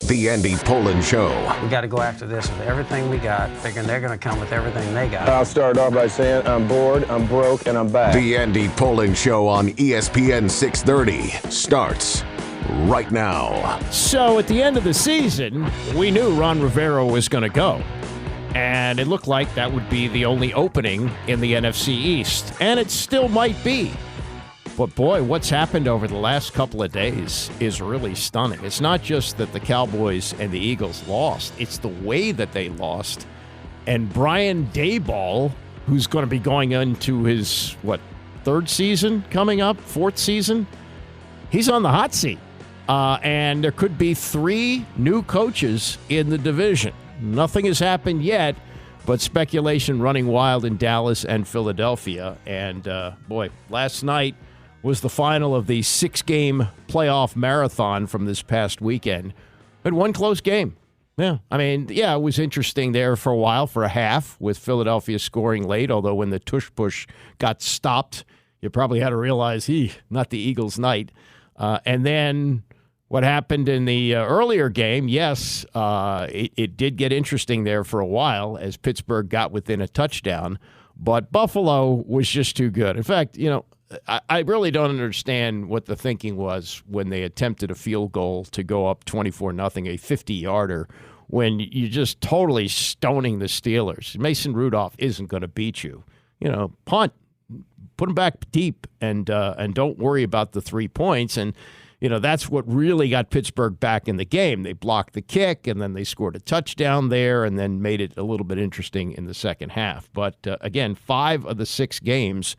The Andy Pollin Show. We got to go after this with everything we got, figuring they're going to come with everything they got. I'll start off by saying I'm bored, I'm broke, and I'm back. The Andy Pollin Show on ESPN 630 starts right now. So at the end of the season, we knew Ron Rivera was going to go. And it looked like that would be the only opening in the NFC East. And it still might be. But boy, what's happened over the last couple of days is really stunning. It's not just that the Cowboys and the Eagles lost. It's the way that they lost. And Brian Daboll, who's going to be going into his, third season coming up? Fourth season? He's on the hot seat. And there could be 3 new coaches in the division. Nothing has happened yet, but speculation running wild in Dallas and Philadelphia. And, boy, last night was the final of the 6-game playoff marathon from this past weekend. Had one close game. Yeah, it was interesting there for a while, for a half, with Philadelphia scoring late, although when the tush-push got stopped, you probably had to realize, not the Eagles' night. And then what happened in the earlier game, yes, it did get interesting there for a while as Pittsburgh got within a touchdown, but Buffalo was just too good. In fact, I really don't understand what the thinking was when they attempted a field goal to go up 24-0, a 50-yarder, when you're just totally stoning the Steelers. Mason Rudolph isn't going to beat you. Punt, put them back deep, and don't worry about the 3 points. And that's what really got Pittsburgh back in the game. They blocked the kick, and then they scored a touchdown there, and then made it a little bit interesting in the second half. But again, 5 of the 6 games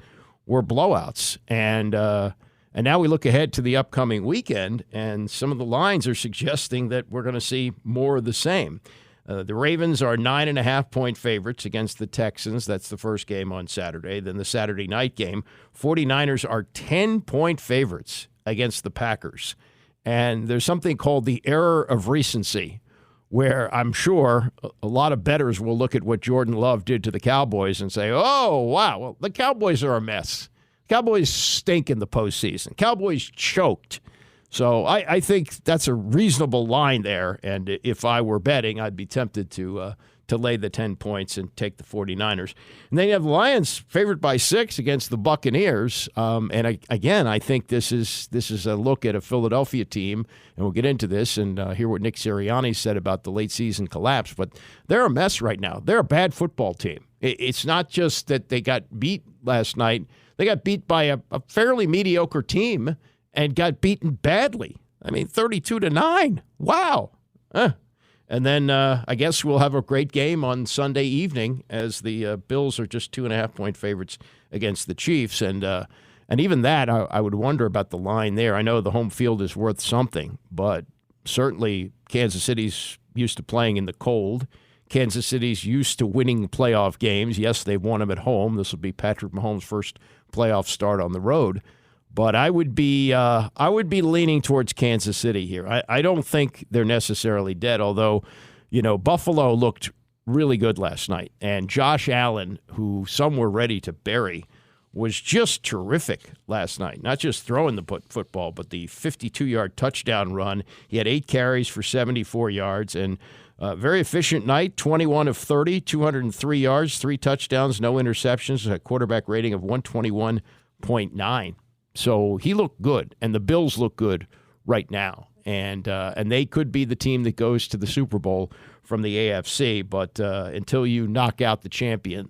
were blowouts. And now we look ahead to the upcoming weekend, and some of the lines are suggesting that we're going to see more of the same. The Ravens are 9.5-point favorites against the Texans. That's the first game on Saturday. Then the Saturday night game, 49ers are 10-point favorites against the Packers. And there's something called the error of recency, where I'm sure a lot of bettors will look at what Jordan Love did to the Cowboys and say, oh, wow, well, the Cowboys are a mess. Cowboys stink in the postseason. Cowboys choked. So I think that's a reasonable line there, and if I were betting, I'd be tempted to lay the 10 points and take the 49ers. And then you have the Lions favored by 6 against the Buccaneers. I think this is a look at a Philadelphia team, and we'll get into this and hear what Nick Sirianni said about the late season collapse. But they're a mess right now. They're a bad football team. It's not just that they got beat last night. They got beat by a fairly mediocre team and got beaten badly. 32-9. Wow. And then I guess we'll have a great game on Sunday evening as the Bills are just 2.5-point favorites against the Chiefs. And even that, I would wonder about the line there. I know the home field is worth something, but certainly Kansas City's used to playing in the cold. Kansas City's used to winning playoff games. Yes, they've won them at home. This will be Patrick Mahomes' first playoff start on the road. But I would be leaning towards Kansas City here. I don't think they're necessarily dead, although, Buffalo looked really good last night. And Josh Allen, who some were ready to bury, was just terrific last night. Not just throwing the football, but the 52-yard touchdown run. He had 8 carries for 74 yards, and very efficient night, 21 of 30, 203 yards, 3 touchdowns, no interceptions, a quarterback rating of 121.9. So he looked good, and the Bills look good right now. And they could be the team that goes to the Super Bowl from the AFC. But until you knock out the champion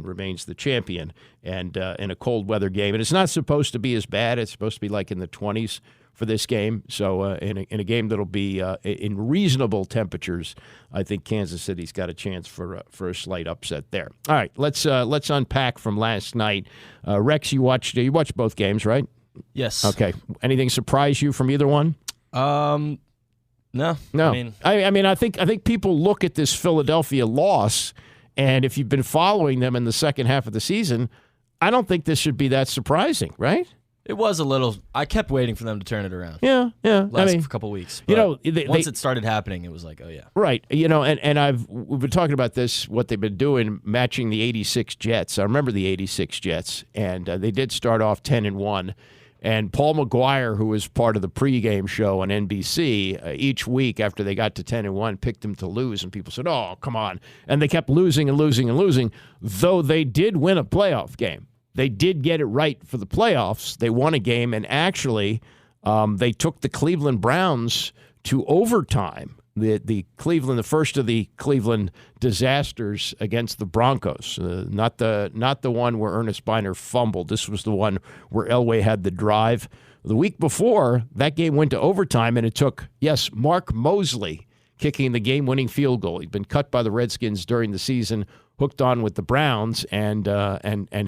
remains the champion. And in a cold weather game, and it's not supposed to be as bad. It's supposed to be like in the 20s for this game. So in a game that'll be in reasonable temperatures, I think Kansas City's got a chance for a slight upset there. All right, let's unpack from last night. Rex, you watched both games, right? Yes. Okay. Anything surprise you from either one? No. I think people look at this Philadelphia loss, and if you've been following them in the second half of the season, I don't think this should be that surprising, right? It was a little. I kept waiting for them to turn it around. Yeah. Last couple weeks. Once it started happening, it was like, oh yeah. Right. And we've been talking about this, what they've been doing, matching the '86 Jets. I remember the '86 Jets, and they did start off 10-1. And Paul McGuire, who was part of the pregame show on NBC, each week after they got to 10-1, picked them to lose. And people said, oh, come on. And they kept losing and losing and losing, though they did win a playoff game. They did get it right for the playoffs. They won a game, and actually they took the Cleveland Browns to overtime. The first of the Cleveland disasters against the Broncos, not the one where Ernest Biner fumbled. This was the one where Elway had the drive. The week before, that game went to overtime, and it took, Mark Mosley kicking the game-winning field goal. He'd been cut by the Redskins during the season, hooked on with the Browns, and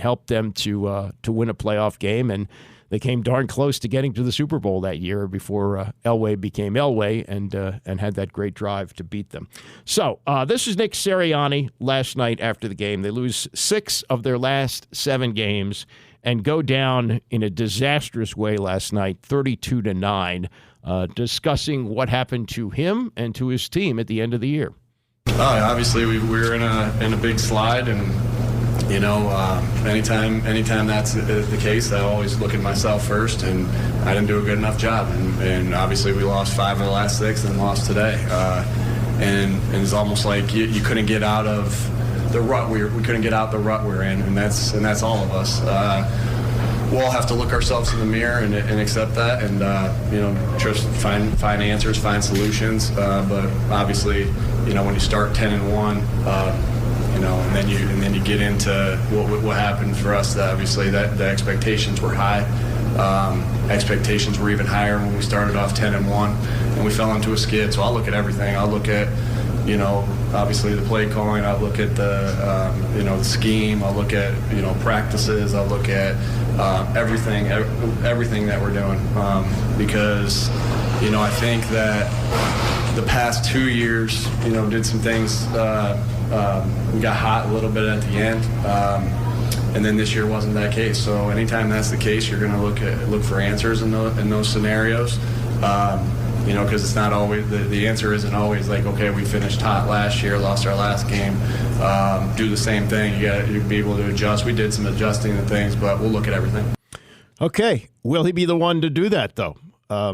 helped them to win a playoff game. And they came darn close to getting to the Super Bowl that year before Elway became Elway and had that great drive to beat them. So this is Nick Sirianni last night after the game. They lose 6 of their last 7 games and go down in a disastrous way last night, 32-9, discussing what happened to him and to his team at the end of the year. Obviously, we were in a big slide, and anytime that's the case, I always look at myself first, and I didn't do a good enough job. And obviously, we lost 5 of the last 6 and lost today. And it's almost like you couldn't get out of the rut. We couldn't get out the rut we're in, and that's all of us. We'll all have to look ourselves in the mirror and accept that, and just find answers, find solutions. But obviously, when you start 10-1. And then you get into what happened for us. Obviously, that the expectations were high. Expectations were even higher when we started off 10-1, and we fell into a skid. So I'll look at everything. I'll look at, obviously the play calling. I'll look at the scheme. I'll look at practices. I'll look at everything that we're doing because I think that the past 2 years did some things. We got hot a little bit at the end, and then this year wasn't that case. So anytime that's the case, you're going to look for answers in those scenarios. Because it's not always the answer isn't always like, okay, we finished hot last year, lost our last game, do the same thing. You got to be able to adjust. We did some adjusting and things, but we'll look at everything. Okay, will he be the one to do that though?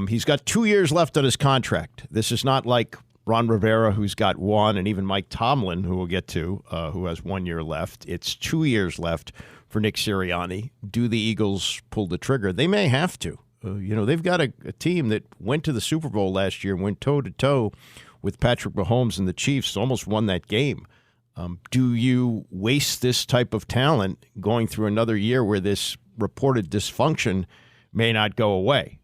He's got 2 years left on his contract. This is not like Ron Rivera, who's got 1, and even Mike Tomlin, who we'll get to, who has 1 year left. It's 2 years left for Nick Sirianni. Do the Eagles pull the trigger? They may have to. They've got a team that went to the Super Bowl last year and went toe-to-toe with Patrick Mahomes and the Chiefs, almost won that game. Do you waste this type of talent going through another year where this reported dysfunction may not go away?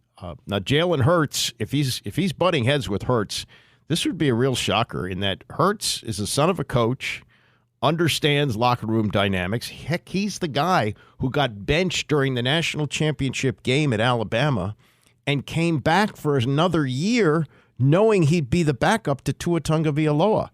Now, Jalen Hurts, if he's butting heads with Hurts, this would be a real shocker in that Hurts is the son of a coach, understands locker room dynamics. Heck, he's the guy who got benched during the national championship game at Alabama and came back for another year knowing he'd be the backup to Tua Tagovailoa.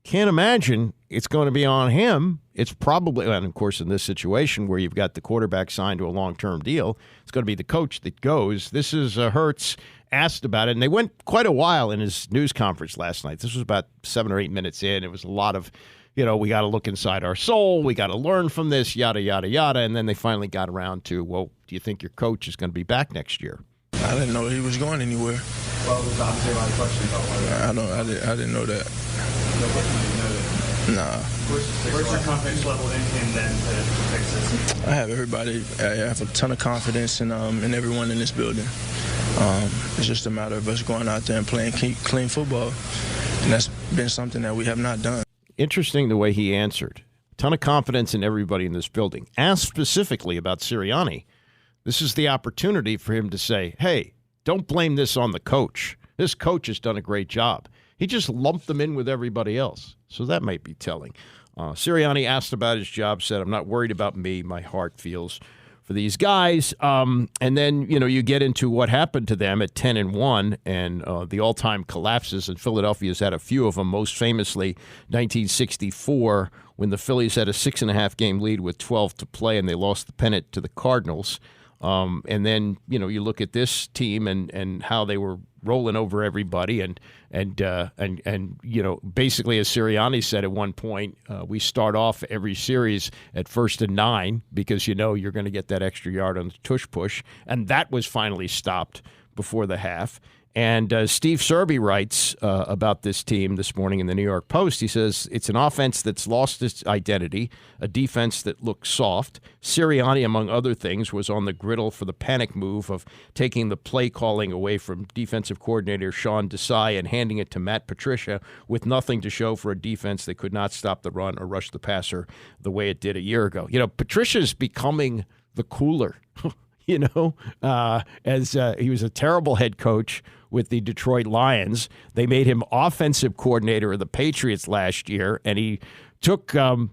Can't imagine it's going to be on him. It's probably, and of course, in this situation where you've got the quarterback signed to a long-term deal, it's going to be the coach that goes. This is Hurts asked about it, and they went quite a while in his news conference last night. This was about 7 or 8 minutes in. It was a lot of, we got to look inside our soul. We got to learn from this, yada, yada, yada. And then they finally got around to, well, do you think your coach is going to be back next year? I didn't know he was going anywhere. Well, there's obviously a lot of questions about whether. I didn't know that. Nah. Where's your confidence level in him then to fix this? I have everybody. I have a ton of confidence in everyone in this building. It's just a matter of us going out there and playing clean football, and that's been something that we have not done. Interesting the way he answered. Ton of confidence in everybody in this building. Asked specifically about Sirianni, this is the opportunity for him to say, hey, don't blame this on the coach. This coach has done a great job. He just lumped them in with everybody else. So that might be telling. Sirianni asked about his job, said, I'm not worried about me. My heart feels for these guys. And then, you get into what happened to them at 10-1 and the all-time collapses. And Philadelphia's had a few of them, most famously 1964 when the Phillies had a 6.5-game lead with 12 to play and they lost the pennant to the Cardinals. And then, you look at this team and how they were rolling over everybody, and basically, as Sirianni said at one point, we start off every series at 1st and 9 because you're going to get that extra yard on the tush push, and that was finally stopped before the half. And Steve Serby writes about this team this morning in the New York Post. He says, it's an offense that's lost its identity, a defense that looks soft. Sirianni, among other things, was on the griddle for the panic move of taking the play calling away from defensive coordinator Sean Desai and handing it to Matt Patricia with nothing to show for a defense that could not stop the run or rush the passer the way it did a year ago. Patricia's becoming the cooler, as he was a terrible head coach with the Detroit Lions. They made him offensive coordinator of the Patriots last year, and he took a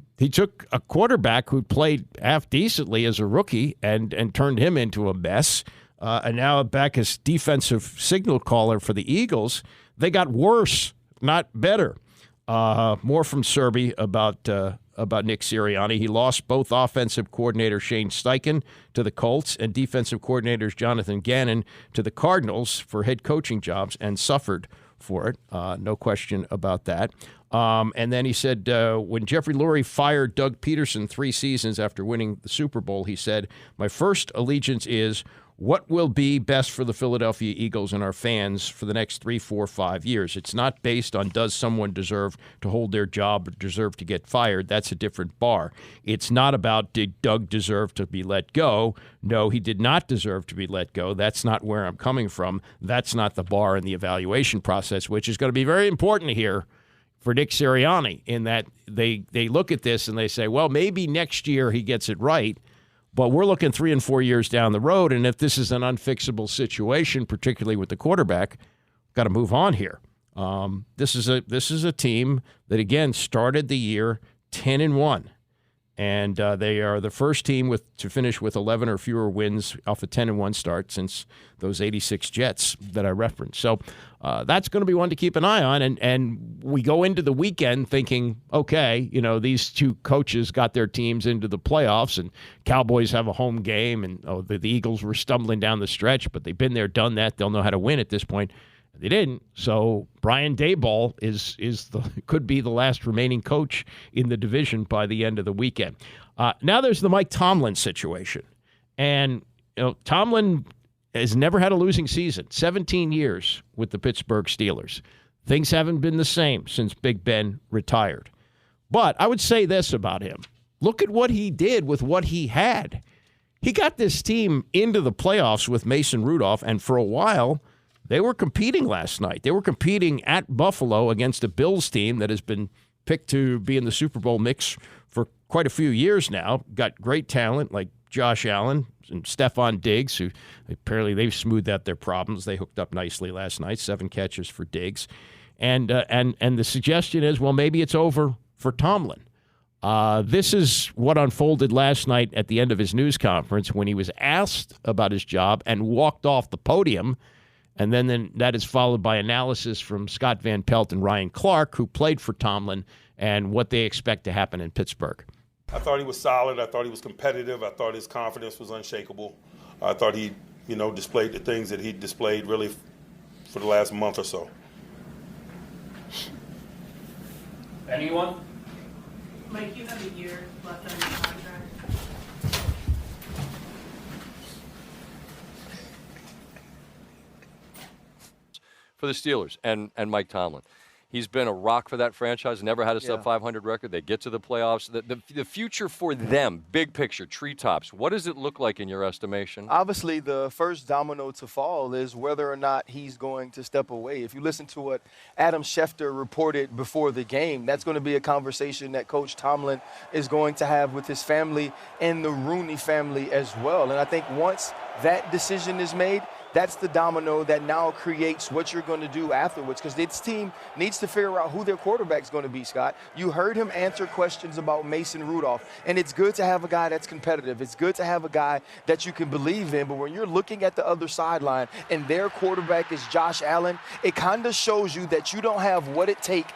quarterback who played half decently as a rookie and turned him into a mess. And now back as defensive signal caller for the Eagles. They got worse, not better. More from Serby about Nick Sirianni. He lost both offensive coordinator Shane Steichen to the Colts and defensive coordinators Jonathan Gannon to the Cardinals for head coaching jobs and suffered for it. No question about that. And then he said when Jeffrey Lurie fired Doug Peterson 3 seasons after winning the Super Bowl, he said, my first allegiance is what will be best for the Philadelphia Eagles and our fans for the next 3, 4, 5 years. It's not based on does someone deserve to hold their job or deserve to get fired. That's a different bar. It's not about did Doug deserve to be let go. No, he did not deserve to be let go. That's not where I'm coming from. That's not the bar in the evaluation process, which is going to be very important here for Nick Sirianni in that they look at this and they say, well, maybe next year he gets it right. But we're looking 3 and 4 years down the road, and if this is an unfixable situation, particularly with the quarterback, got to move on here. This is a team that again started the year 10-1, and they are the first team to finish with 11 or fewer wins off a 10-1 start since those 86 Jets that I referenced. So that's going to be one to keep an eye on, and we go into the weekend thinking, okay, these two coaches got their teams into the playoffs, and Cowboys have a home game, and the Eagles were stumbling down the stretch, but they've been there, done that. They'll know how to win at this point. They didn't. So Brian Daboll could be the last remaining coach in the division by the end of the weekend. Now there's the Mike Tomlin situation, and Tomlin has never had a losing season. 17 years with the Pittsburgh Steelers. Things haven't been the same since Big Ben retired. But I would say this about him. Look at what he did with what he had. He got this team into the playoffs with Mason Rudolph, and for a while, they were competing last night. They were competing at Buffalo against a Bills team that has been picked to be in the Super Bowl mix for quite a few years now. Got great talent like Josh Allen and Stephon Diggs, who apparently they've smoothed out their problems. They hooked up nicely last night, 7 catches for Diggs. And the suggestion is, well, maybe it's over for Tomlin. This is what unfolded last night at the end of his news conference when he was asked about his job and walked off the podium. And then that is followed by analysis from Scott Van Pelt and Ryan Clark, who played for Tomlin, and what they expect to happen in Pittsburgh. I thought he was solid. I thought he was competitive. I thought his confidence was unshakable. I thought he, displayed the things that he displayed really for the last month or so. Anyone? Mike, you have a year left on your contract. For the Steelers and Mike Tomlin. He's been a rock for that franchise, never had a sub-500 record. They get to the playoffs. The future for them, big picture, treetops, what does it look like in your estimation? Obviously, the first domino to fall is whether or not he's going to step away. If you listen to what Adam Schefter reported before the game, that's going to be a conversation that Coach Tomlin is going to have with his family and the Rooney family as well. And I think once that decision is made, that's the domino that now creates what you're going to do afterwards, because this team needs to figure out who their quarterback's going to be, Scott. You heard him answer questions about Mason Rudolph, and it's good to have a guy that's competitive. It's good to have a guy that you can believe in, but when you're looking at the other sideline and their quarterback is Josh Allen, it kind of shows you that you don't have what it takes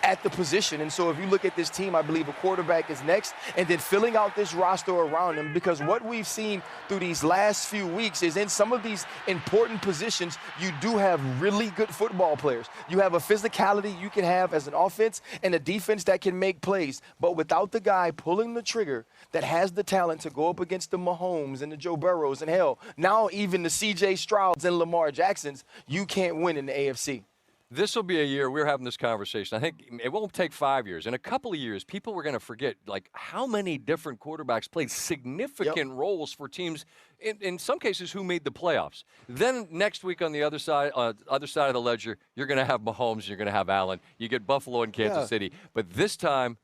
at the position. And so if you look at this team, I believe a quarterback is next, and then filling out this roster around him, because what we've seen through these last few weeks is in some of these important positions, you do have really good football players. You have a physicality you can have as an offense and a defense that can make plays. But without the guy pulling the trigger that has the talent to go up against the Mahomes and the Joe Burrows and hell, now even the C.J. Strouds and Lamar Jacksons, you can't win in the AFC. This will be a year, we're having this conversation. I think it won't take 5 years. In a couple of years, people were going to forget, like, how many different quarterbacks played significant roles for teams, in some cases, who made the playoffs. Then next week on the other side of the ledger, you're going to have Mahomes, you're going to have Allen. You get Buffalo and Kansas City. But this time,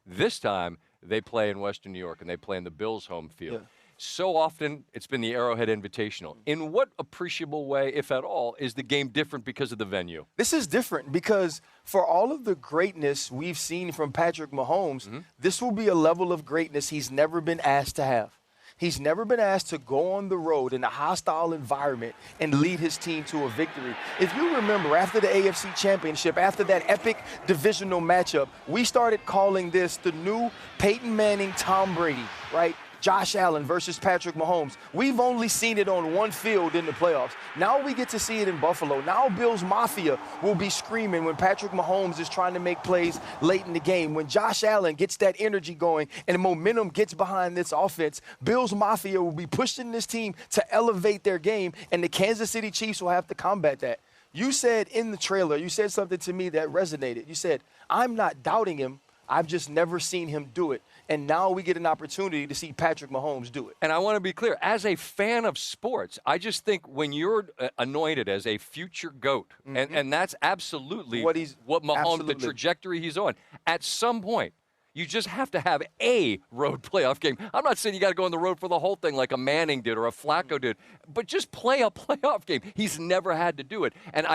they play in Western New York, and they play in the Bills' home field. Yeah. So often, it's been the Arrowhead Invitational. In what appreciable way, if at all, is the game different because of the venue? This is different because for all of the greatness we've seen from Patrick Mahomes, this will be a level of greatness he's never been asked to have. He's never been asked to go on the road in a hostile environment and lead his team to a victory. If you remember, after the AFC Championship, after that epic divisional matchup, we started calling this the new Peyton Manning, Tom Brady, right? Josh Allen versus Patrick Mahomes. We've only seen it on one field in the playoffs. Now we get to see it in Buffalo. Now Bills Mafia will be screaming when Patrick Mahomes is trying to make plays late in the game. When Josh Allen gets that energy going and the momentum gets behind this offense, Bills Mafia will be pushing this team to elevate their game, and the Kansas City Chiefs will have to combat that. You said in the trailer, you said something to me that resonated. You said, I'm not doubting him. I've just never seen him do it. And now we get an opportunity to see Patrick Mahomes do it. And I want to be clear, as a fan of sports, I just think when you're anointed as a future GOAT, and that's absolutely what Mahomes, the trajectory he's on, at some point, you just have to have a road playoff game. I'm not saying you got to go on the road for the whole thing like a Manning did or a Flacco did, but just play a playoff game. He's never had to do it. And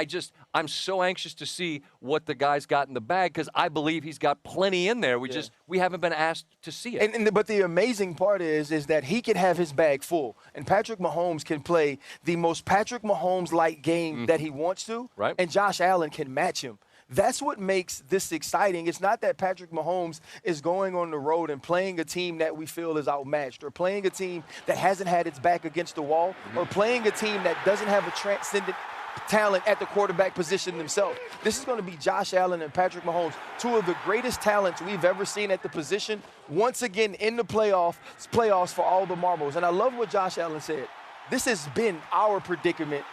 I'm so anxious to see what the guy's got in the bag because I believe he's got plenty in there. We haven't been asked to see it. But the amazing part is that he can have his bag full, and Patrick Mahomes can play the most Patrick Mahomes-like game that he wants to, right? And Josh Allen can match him. That's what makes this exciting. It's not that Patrick Mahomes is going on the road and playing a team that we feel is outmatched, or playing a team that hasn't had its back against the wall, or playing a team that doesn't have a transcendent talent at the quarterback position themselves. This is going to be Josh Allen and Patrick Mahomes, two of the greatest talents we've ever seen at the position, once again in the playoffs for all the marbles. And I love what Josh Allen said. This has been our predicament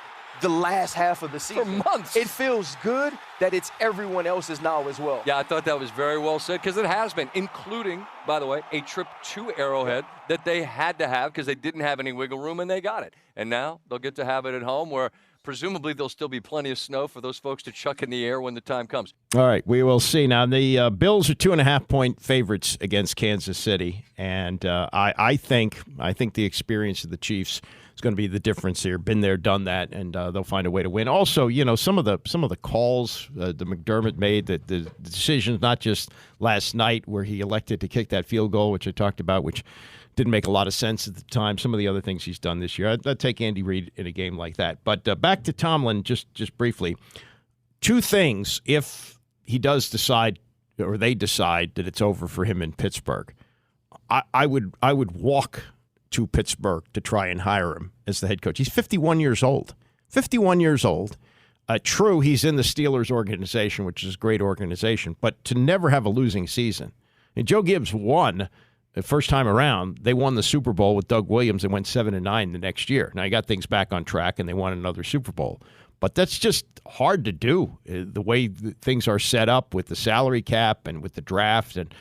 the last half of the season. For months. It feels good that it's everyone else's now as well. Yeah, I thought that was very well said because it has been, including, by the way, a trip to Arrowhead that they had to have because they didn't have any wiggle room and they got it. And now they'll get to have it at home where presumably there'll still be plenty of snow for those folks to chuck in the air when the time comes. All right, we will see. Now, the Bills are 2.5-point favorites against Kansas City, and I think the experience of the Chiefs is going to be the difference here. Been there, done that, and they'll find a way to win. Also, some of the calls that McDermott made, the decisions, not just last night where he elected to kick that field goal, which I talked about, which didn't make a lot of sense at the time. Some of the other things he's done this year. I'd take Andy Reid in a game like that. But back to Tomlin, just briefly. Two things, if he does decide, or they decide that it's over for him in Pittsburgh, I would walk to Pittsburgh to try and hire him as the head coach. He's 51 years old. 51 years old. True, he's in the Steelers organization, which is a great organization, but to never have a losing season. And Joe Gibbs won the first time around. They won the Super Bowl with Doug Williams and went 7-9 the next year. Now, he got things back on track, and they won another Super Bowl. But that's just hard to do, the way things are set up with the salary cap and with the draft and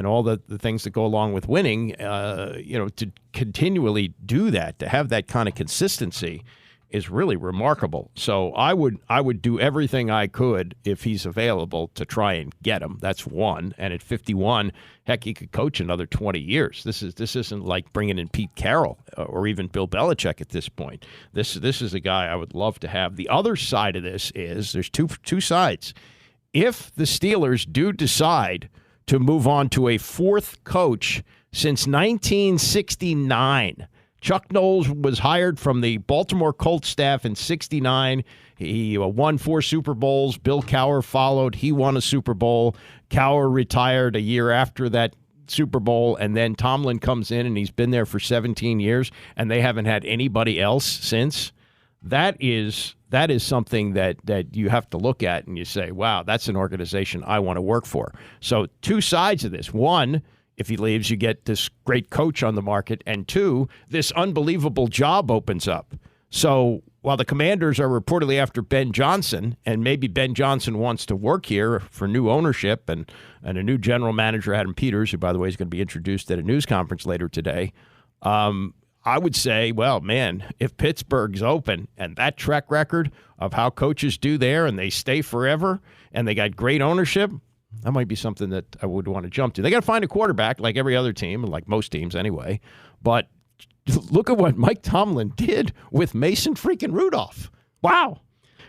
all the things that go along with winning, to continually do that, to have that kind of consistency is really remarkable. So I would do everything I could if he's available to try and get him. That's one. And at 51, heck, he could coach another 20 years. This isn't like bringing in Pete Carroll or even Bill Belichick at this point. This is a guy I would love to have. The other side of this is there's two sides. If the Steelers do decide to move on to a fourth coach since 1969, Chuck Knowles was hired from the Baltimore Colts staff in 1969. He won 4 Super Bowls. Bill Cowher followed. He won a Super Bowl. Cowher retired a year after that Super Bowl, and then Tomlin comes in, and he's been there for 17 years, and they haven't had anybody else since. that is something that you have to look at and you say, wow, that's an organization I want to work for. So two sides of this. One, if he leaves, you get this great coach on the market. And two, this unbelievable job opens up. So while the Commanders are reportedly after Ben Johnson, and maybe Ben Johnson wants to work here for new ownership and a new general manager, Adam Peters, who, by the way, is going to be introduced at a news conference later today, I would say, well, man, if Pittsburgh's open and that track record of how coaches do there and they stay forever and they got great ownership, that might be something that I would want to jump to. They got to find a quarterback like every other team, like most teams anyway. But look at what Mike Tomlin did with Mason freaking Rudolph. Wow.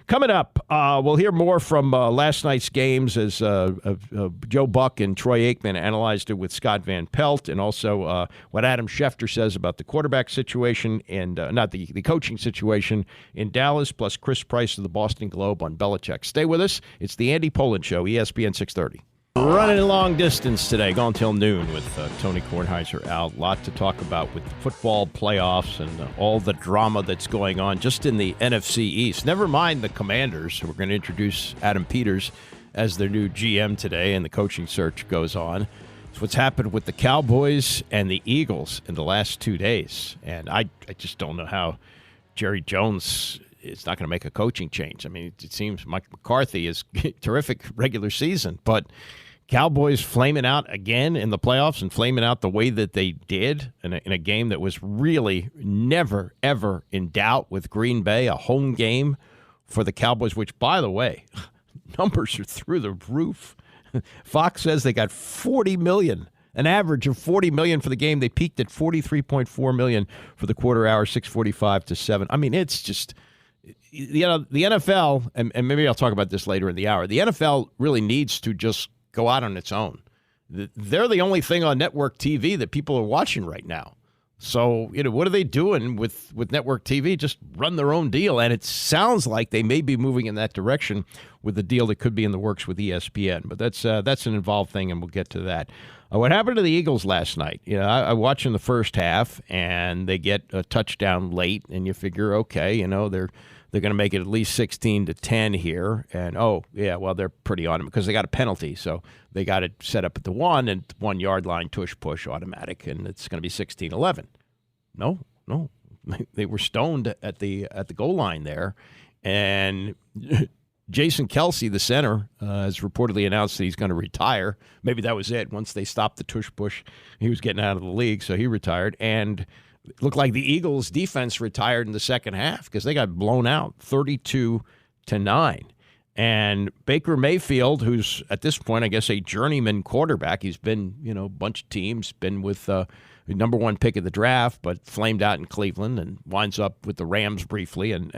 Coming up, we'll hear more from last night's games as Joe Buck and Troy Aikman analyzed it with Scott Van Pelt, and also what Adam Schefter says about the quarterback situation and not the coaching situation in Dallas, plus Chris Price of the Boston Globe on Belichick. Stay with us. It's the Andy Poland Show, ESPN 630. Running a long distance today, going till noon with Tony Kornheiser out. A lot to talk about with the football playoffs and all the drama that's going on just in the NFC East. Never mind the Commanders. We're going to introduce Adam Peters as their new GM today, and the coaching search goes on. It's what's happened with the Cowboys and the Eagles in the last 2 days. And I just don't know how Jerry Jones is not going to make a coaching change. I mean, it seems Mike McCarthy is terrific regular season, but Cowboys flaming out again in the playoffs and flaming out the way that they did in a game that was really never, ever in doubt with Green Bay, a home game for the Cowboys, which, by the way, numbers are through the roof. Fox says they got $40 million, an average of $40 million for the game. They peaked at $43.4 million for the quarter hour, 6:45 to 7. I mean, it's just, you know, the NFL, and maybe I'll talk about this later in the hour, the NFL really needs to just go out on its own. They're the only thing on network TV that people are watching right now. So, you know, what are they doing with network TV? Just run their own deal. And it sounds like they may be moving in that direction with the deal that could be in the works with ESPN. But that's an involved thing, and we'll get to that. What happened to the Eagles last night? You know, I watched in the first half, and they get a touchdown late, and you figure, okay, you know, they're going to make it at least 16-10 here. And, oh, yeah, well, they're pretty on it because they got a penalty. So they got it set up at the 1 and 1 yard line, tush push automatic, and it's going to be 16-11. No. They were stoned at the goal line there. And Jason Kelsey, the center, has reportedly announced that he's going to retire. Maybe that was it. Once they stopped the tush push, he was getting out of the league, so he retired. And it looked like the Eagles' defense retired in the second half because they got blown out 32-9. And Baker Mayfield, who's at this point, I guess, a journeyman quarterback, he's been, you know, a bunch of teams, been with the number 1 pick of the draft, but flamed out in Cleveland and winds up with the Rams briefly. And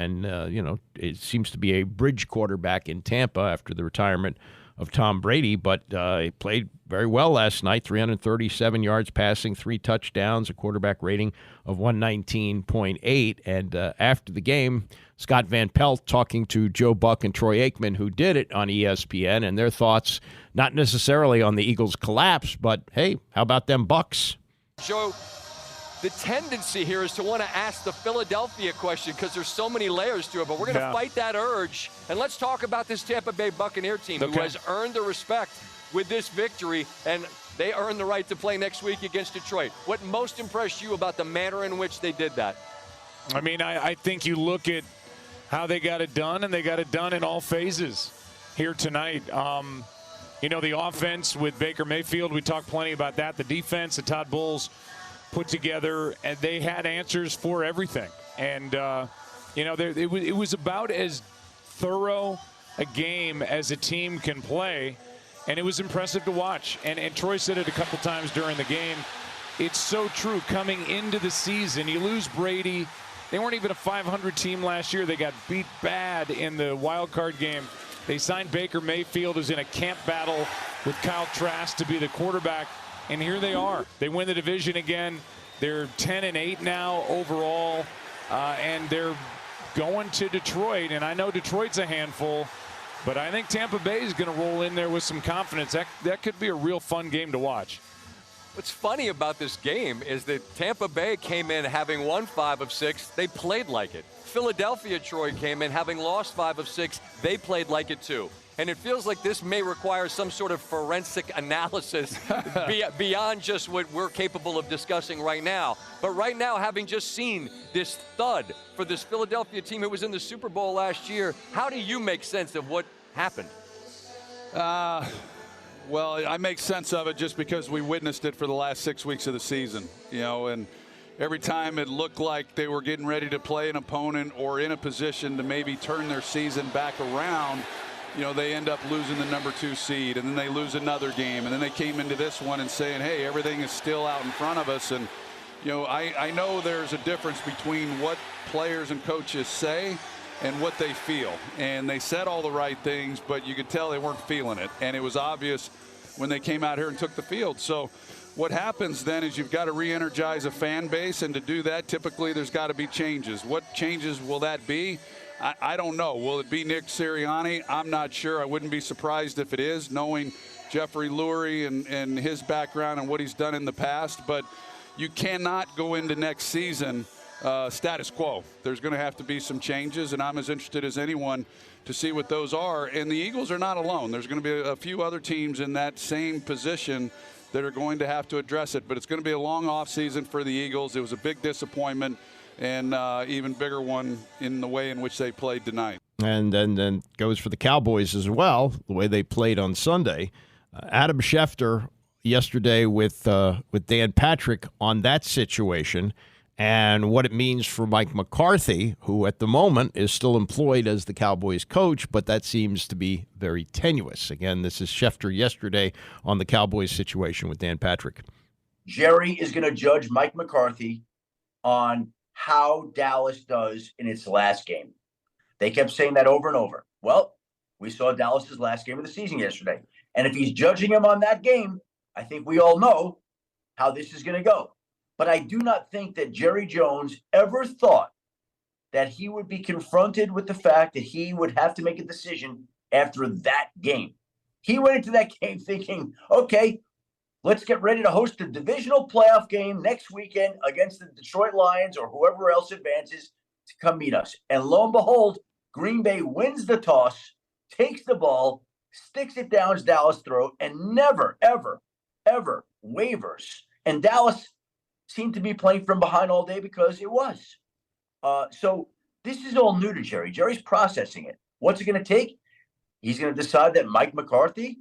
you know, it seems to be a bridge quarterback in Tampa after the retirement of Tom Brady, but he played very well last night, 337 yards passing, 3 touchdowns, a quarterback rating of 119.8. And after the game, Scott Van Pelt talking to Joe Buck and Troy Aikman, who did it on ESPN, and their thoughts, not necessarily on the Eagles' collapse, but, hey, how about them Bucks? Joe, the tendency here is to want to ask the Philadelphia question because there's so many layers to it, but we're going to fight that urge. And let's talk about this Tampa Bay Buccaneer team who has earned the respect with this victory, and they earned the right to play next week against Detroit. What most impressed you about the manner in which they did that? I mean, I think you look at how they got it done, and they got it done in all phases here tonight. You know, the offense with Baker Mayfield, we talked plenty about that. The defense, the Todd Bowles put together, and they had answers for everything. And, you know, it was about as thorough a game as a team can play, and it was impressive to watch. And Troy said it a couple times during the game. It's so true. Coming into the season, you lose Brady. They weren't even a 500 team last year. They got beat bad in the wild card game. They signed Baker Mayfield, who's in a camp battle with Kyle Trask to be the quarterback. And here they are. They win the division again. They're 10-8 now overall, and they're going to Detroit. And I know Detroit's a handful, but I think Tampa Bay is going to roll in there with some confidence. That could be a real fun game to watch. What's funny about this game is that Tampa Bay came in having won 5 of 6. They played like it. Philadelphia, Troy, came in having lost 5 of 6. They played like it too. And it feels like this may require some sort of forensic analysis beyond just what we're capable of discussing right now. But right now, having just seen this thud for this Philadelphia team who was in the Super Bowl last year, how do you make sense of what happened? Well, I make sense of it just because we witnessed it for the last 6 weeks of the season, and every time it looked like they were getting ready to play an opponent or in a position to maybe turn their season back around, they end up losing the number 2 seed, and then they lose another game, and then they came into this one and saying, hey, everything is still out in front of us. And I know there's a difference between what players and coaches say and what they feel, and they said all the right things, but you could tell they weren't feeling it, and it was obvious when they came out here and took the field. So what happens then is you've got to re-energize a fan base, and to do that, typically there's got to be changes. What changes will that be? I don't know. Will it be Nick Sirianni? I'm not sure. I wouldn't be surprised if it is, knowing Jeffrey Lurie and his background and what he's done in the past. But you cannot go into next season status quo. There's going to have to be some changes, and I'm as interested as anyone to see what those are. And the Eagles are not alone. There's going to be a few other teams in that same position that are going to have to address it. But it's going to be a long offseason for the Eagles. It was a big disappointment, and even bigger one in the way in which they played tonight. And then goes for the Cowboys as well, the way they played on Sunday. Adam Schefter yesterday with Dan Patrick on that situation and what it means for Mike McCarthy, who at the moment is still employed as the Cowboys coach, but that seems to be very tenuous. Again, this is Schefter yesterday on the Cowboys situation with Dan Patrick. Jerry is going to judge Mike McCarthy on how Dallas does in its last game. They kept saying that over and over. Well, we saw Dallas's last game of the season yesterday. And if he's judging him on that game, I think we all know how this is going to go. But I do not think that Jerry Jones ever thought that he would be confronted with the fact that he would have to make a decision after that game. He went into that game thinking, okay, let's get ready to host a divisional playoff game next weekend against the Detroit Lions or whoever else advances to come meet us. And lo and behold, Green Bay wins the toss, takes the ball, sticks it down Dallas' throat, and never, ever, ever wavers. And Dallas seemed to be playing from behind all day because it was. So this is all new to Jerry. Jerry's processing it. What's it going to take? He's going to decide that Mike McCarthy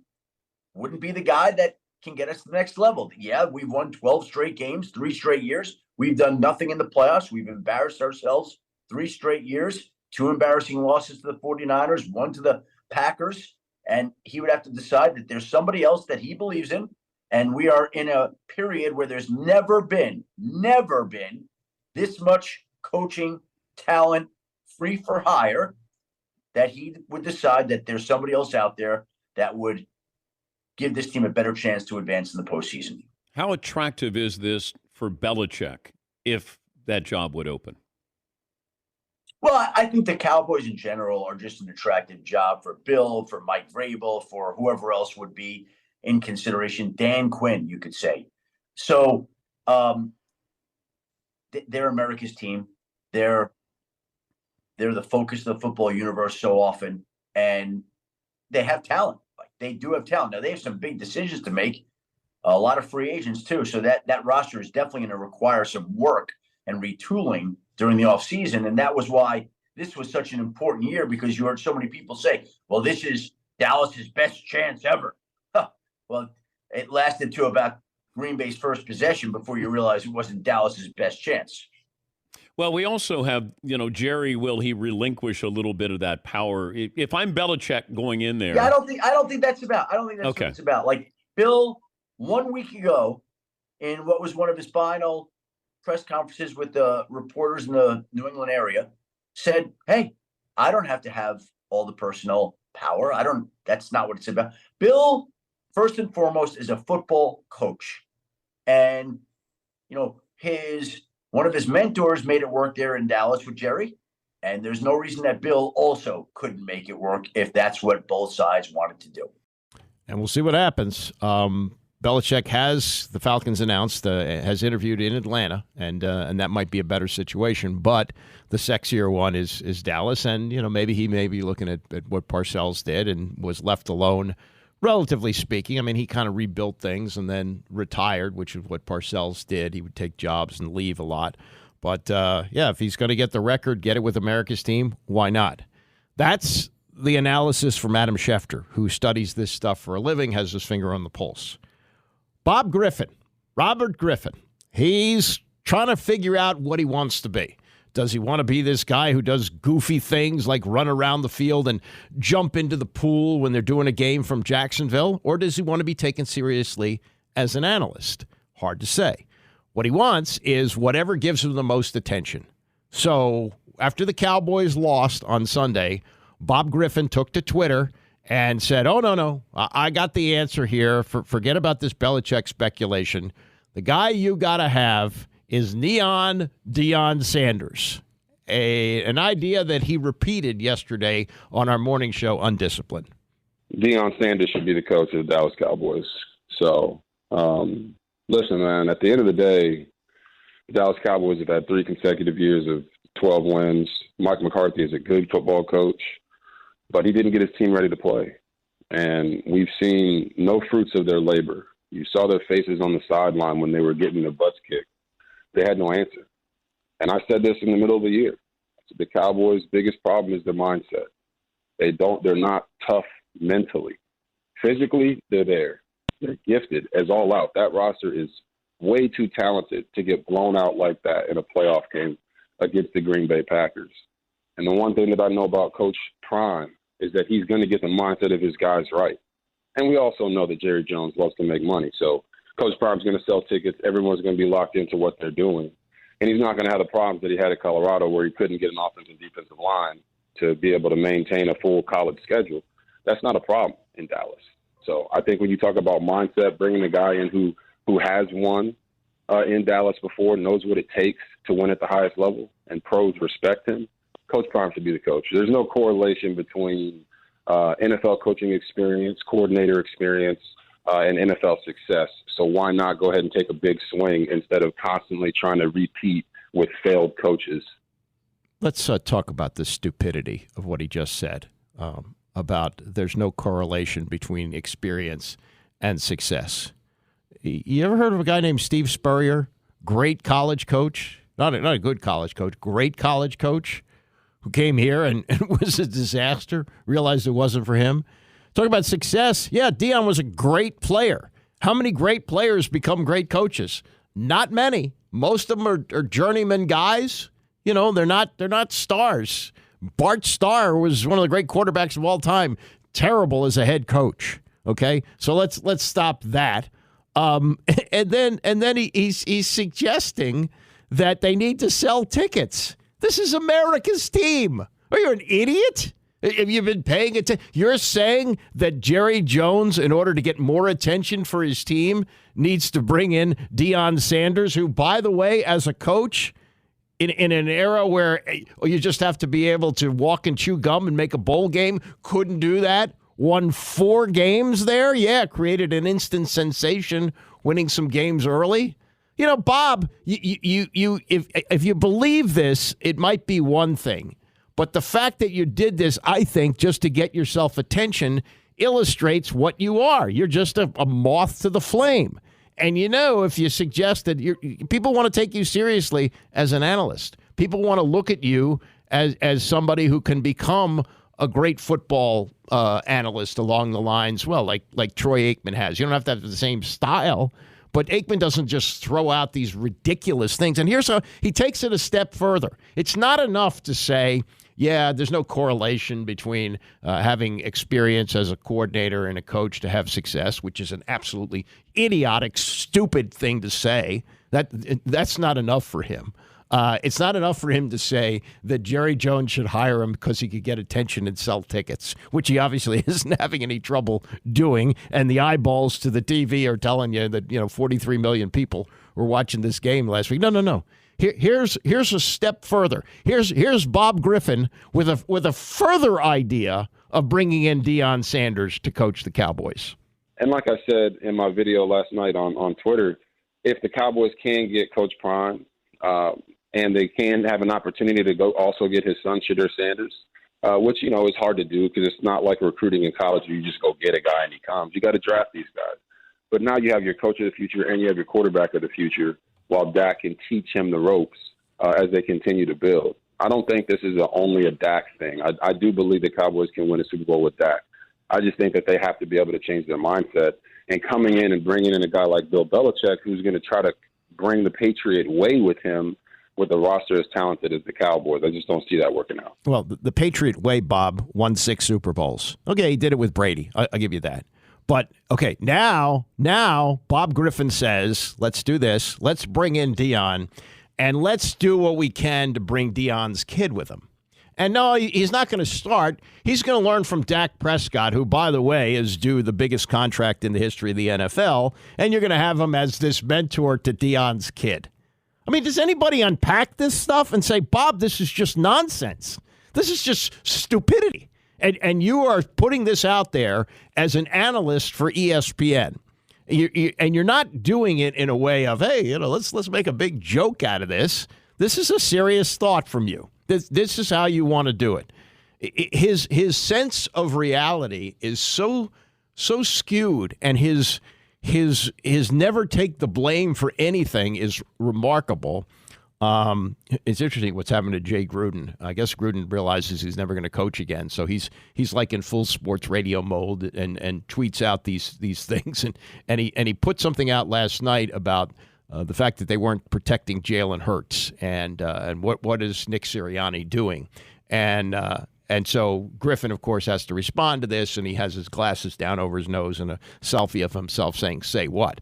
wouldn't be the guy that can get us to the next level. Yeah, we've won 12 straight games, 3 straight years. We've done nothing in the playoffs. We've embarrassed ourselves 3 straight years, 2 embarrassing losses to the 49ers, 1 to the Packers. And he would have to decide that there's somebody else that he believes in. And we are in a period where there's never been this much coaching talent free for hire, that he would decide that there's somebody else out there that would give this team a better chance to advance in the postseason. How attractive is this for Belichick if that job would open? Well, I think the Cowboys in general are just an attractive job for Bill, for Mike Vrabel, for whoever else would be in consideration. Dan Quinn, you could say. So they're America's team. They're the focus of the football universe so often, and they have talent. Like, they do have talent. Now, they have some big decisions to make, a lot of free agents too. So that roster is definitely going to require some work and retooling during the offseason. And that was why this was such an important year, because you heard so many people say, well, this is Dallas's best chance ever. Huh. Well, it lasted to about Green Bay's first possession before you realize it wasn't Dallas's best chance. Well, we also have, Jerry, will he relinquish a little bit of that power? If I'm Belichick going in there. Yeah, I don't think that's about. I don't think that's okay. What it's about. Like Bill, 1 week ago, in what was one of his final press conferences with the reporters in the New England area, said, hey, I don't have to have all the personnel power. That's not what it's about. Bill, first and foremost, is a football coach. And, one of his mentors made it work there in Dallas with Jerry. And there's no reason that Bill also couldn't make it work if that's what both sides wanted to do. And we'll see what happens. Belichick has, the Falcons announced, has interviewed in Atlanta, and that might be a better situation. But the sexier one is Dallas, and maybe he may be looking at what Parcells did and was left alone, relatively speaking. I mean, he kind of rebuilt things and then retired, which is what Parcells did. He would take jobs and leave a lot. But, if he's going to get the record, get it with America's team, why not? That's the analysis from Adam Schefter, who studies this stuff for a living, has his finger on the pulse. Robert Griffin, he's trying to figure out what he wants to be. Does he want to be this guy who does goofy things like run around the field and jump into the pool when they're doing a game from Jacksonville? Or does he want to be taken seriously as an analyst? Hard to say. What he wants is whatever gives him the most attention. So after the Cowboys lost on Sunday, Bob Griffin took to Twitter and said, no, I got the answer here. Forget about this Belichick speculation. The guy you got to have is Neon Deion Sanders, an idea that he repeated yesterday on our morning show, Undisciplined. Deion Sanders should be the coach of the Dallas Cowboys. So, listen, man, at the end of the day, the Dallas Cowboys have had 3 consecutive years of 12 wins. Mike McCarthy is a good football coach, but he didn't get his team ready to play. And we've seen no fruits of their labor. You saw their faces on the sideline when they were getting their butts kicked. They had no answer. And I said this in the middle of the year. The Cowboys' biggest problem is their mindset. They're not tough mentally. Physically, they're there. They're gifted as all out. That roster is way too talented to get blown out like that in a playoff game against the Green Bay Packers. And the one thing that I know about Coach Prime is that he's going to get the mindset of his guys right. And we also know that Jerry Jones loves to make money. So Coach Prime's going to sell tickets. Everyone's going to be locked into what they're doing. And he's not going to have the problems that he had at Colorado where he couldn't get an offensive defensive line to be able to maintain a full college schedule. That's not a problem in Dallas. So I think when you talk about mindset, bringing a guy in who has won in Dallas before, knows what it takes to win at the highest level, and pros respect him, Coach Prime should be the coach. There's no correlation between NFL coaching experience, coordinator experience, and NFL success. So why not go ahead and take a big swing instead of constantly trying to repeat with failed coaches? Let's talk about the stupidity of what he just said about there's no correlation between experience and success. You ever heard of a guy named Steve Spurrier? Great college coach. Not a good college coach, great college coach who came here and was a disaster, realized it wasn't for him. Talking about success, yeah, Deion was a great player. How many great players become great coaches? Not many. Most of them are journeyman guys. You know, they're not stars. Bart Starr was one of the great quarterbacks of all time. Terrible as a head coach. Okay, so let's stop that. And then he's suggesting that they need to sell tickets. This is America's team. Are you an idiot? Have you been paying attention? You're saying that Jerry Jones, in order to get more attention for his team, needs to bring in Deion Sanders, who, by the way, as a coach, in an era where you just have to be able to walk and chew gum and make a bowl game, couldn't do that. Won 4 games there. Yeah, created an instant sensation, winning some games early. You know, Bob, if you believe this, it might be one thing. But the fact that you did this, I think, just to get yourself attention, illustrates what you are. You're just a moth to the flame. And, you know, if you suggest that people want to take you seriously as an analyst, people want to look at you as somebody who can become a great football analyst along the lines, well, like Troy Aikman has. You don't have to have the same style, but Aikman doesn't just throw out these ridiculous things. And here's how he takes it a step further. It's not enough to say, yeah, there's no correlation between having experience as a coordinator and a coach to have success, which is an absolutely idiotic, stupid thing to say. That's not enough for him. It's not enough for him to say that Jerry Jones should hire him because he could get attention and sell tickets, which he obviously isn't having any trouble doing. And the eyeballs to the TV are telling you that 43 million people were watching this game last week. No. Here's a step further. Here's Bob Griffin with a further idea of bringing in Deion Sanders to coach the Cowboys. And like I said in my video last night on Twitter, if the Cowboys can get Coach Prime and they can have an opportunity to go also get his son, Shadir Sanders, which, you know, is hard to do because it's not like recruiting in college where you just go get a guy and he comes. You got to draft these guys. But now you have your coach of the future and you have your quarterback of the future while Dak can teach him the ropes as they continue to build. I don't think this is only a Dak thing. I do believe the Cowboys can win a Super Bowl with Dak. I just think that they have to be able to change their mindset. And coming in and bringing in a guy like Bill Belichick, who's going to try to bring the Patriot way with him with a roster as talented as the Cowboys, I just don't see that working out. Well, the Patriot way, Bob, won 6 Super Bowls. Okay, he did it with Brady. I'll give you that. But, okay, now Bob Griffin says, let's do this. Let's bring in Deion, and let's do what we can to bring Deion's kid with him. And no, he's not going to start. He's going to learn from Dak Prescott, who, by the way, is due the biggest contract in the history of the NFL, and you're going to have him as this mentor to Deion's kid. I mean, does anybody unpack this stuff and say, Bob, this is just nonsense? This is just stupidity. And you are putting this out there as an analyst for ESPN. And you're not doing it in a way of, hey, you know, let's make a big joke out of this. This is a serious thought from you. This is how you want to do it. His sense of reality is so skewed, and his never take the blame for anything is remarkable. It's interesting what's happened to Jay Gruden. I guess Gruden realizes he's never going to coach again, so he's like in full sports radio mode and tweets out these things, and he put something out last night about the fact that they weren't protecting Jalen Hurts and what is Nick Sirianni doing, and so Griffin, of course, has to respond to this, and he has his glasses down over his nose and a selfie of himself saying, "Say what?"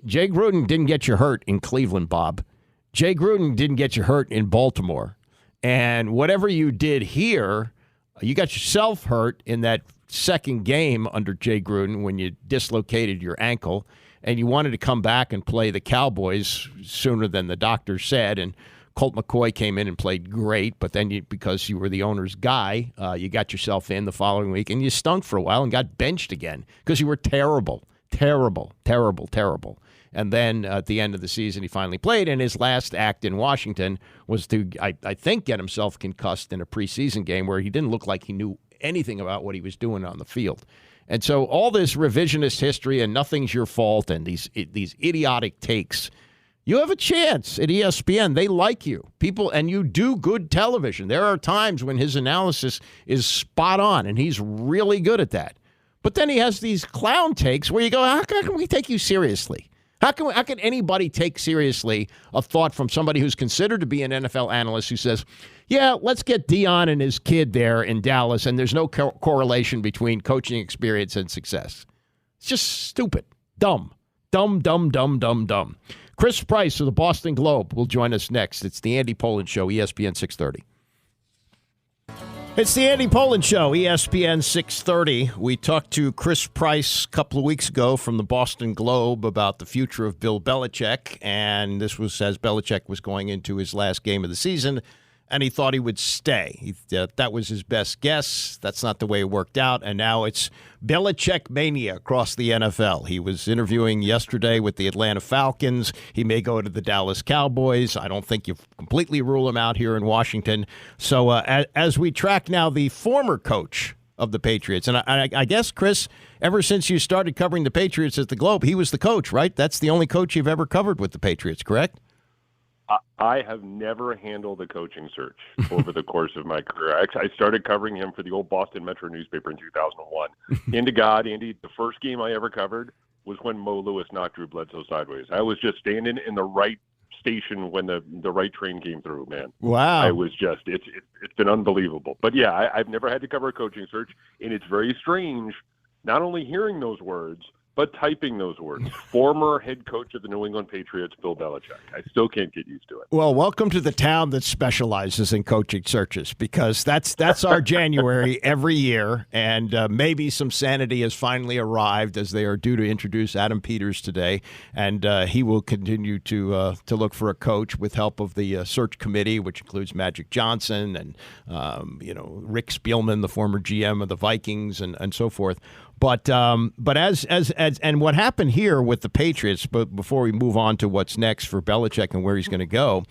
Jay Gruden didn't get you hurt in Cleveland, Bob. Jay Gruden didn't get you hurt in Baltimore. And whatever you did here, you got yourself hurt in that second game under Jay Gruden when you dislocated your ankle, and you wanted to come back and play the Cowboys sooner than the doctor said, and Colt McCoy came in and played great, but then because you were the owner's guy, you got yourself in the following week, and you stunk for a while and got benched again because you were terrible. And then at the end of the season, he finally played, and his last act in Washington was to, I think, get himself concussed in a preseason game where he didn't look like he knew anything about what he was doing on the field. And so all this revisionist history and nothing's your fault and these idiotic takes, you have a chance at ESPN. They like you. People, and you do good television. There are times when his analysis is spot on, and he's really good at that. But then he has these clown takes where you go, how can we take you seriously? How can anybody take seriously a thought from somebody who's considered to be an NFL analyst who says, yeah, let's get Deion and his kid there in Dallas, and there's no correlation between coaching experience and success? It's just stupid. Dumb. Chris Price of the Boston Globe will join us next. It's the Andy Pollin Show, ESPN 630. It's the Andy Pollin Show, ESPN 630. We talked to Chris Price a couple of weeks ago from the Boston Globe about the future of Bill Belichick, and this was as Belichick was going into his last game of the season, and he thought he would stay. That was his best guess. That's not the way it worked out, and now it's Belichick mania across the NFL. He was interviewing yesterday with the Atlanta Falcons. He may go to the Dallas Cowboys. I don't think you completely rule him out here in Washington. So as we track now the former coach of the Patriots, and I guess, Chris, ever since you started covering the Patriots at the Globe, he was the coach, right? That's the only coach you've ever covered with the Patriots, correct? I have never handled a coaching search over the course of my career. I started covering him for the old Boston Metro newspaper in 2001. Into God, Andy, the first game I ever covered was when Mo Lewis knocked Drew Bledsoe sideways. I was just standing in the right station when the right train came through, man. Wow. I was just, it's been unbelievable. But yeah, I've never had to cover a coaching search, and it's very strange not only hearing those words, but typing those words. Former head coach of the New England Patriots, Bill Belichick. I still can't get used to it. Well, welcome to the town that specializes in coaching searches, because that's our January every year, and maybe some sanity has finally arrived as they are due to introduce Adam Peters today, and he will continue to look for a coach with help of the search committee, which includes Magic Johnson and Rick Spielman, the former GM of the Vikings, and so forth. But as and what happened here with the Patriots, but before we move on to what's next for Belichick and where he's going to go,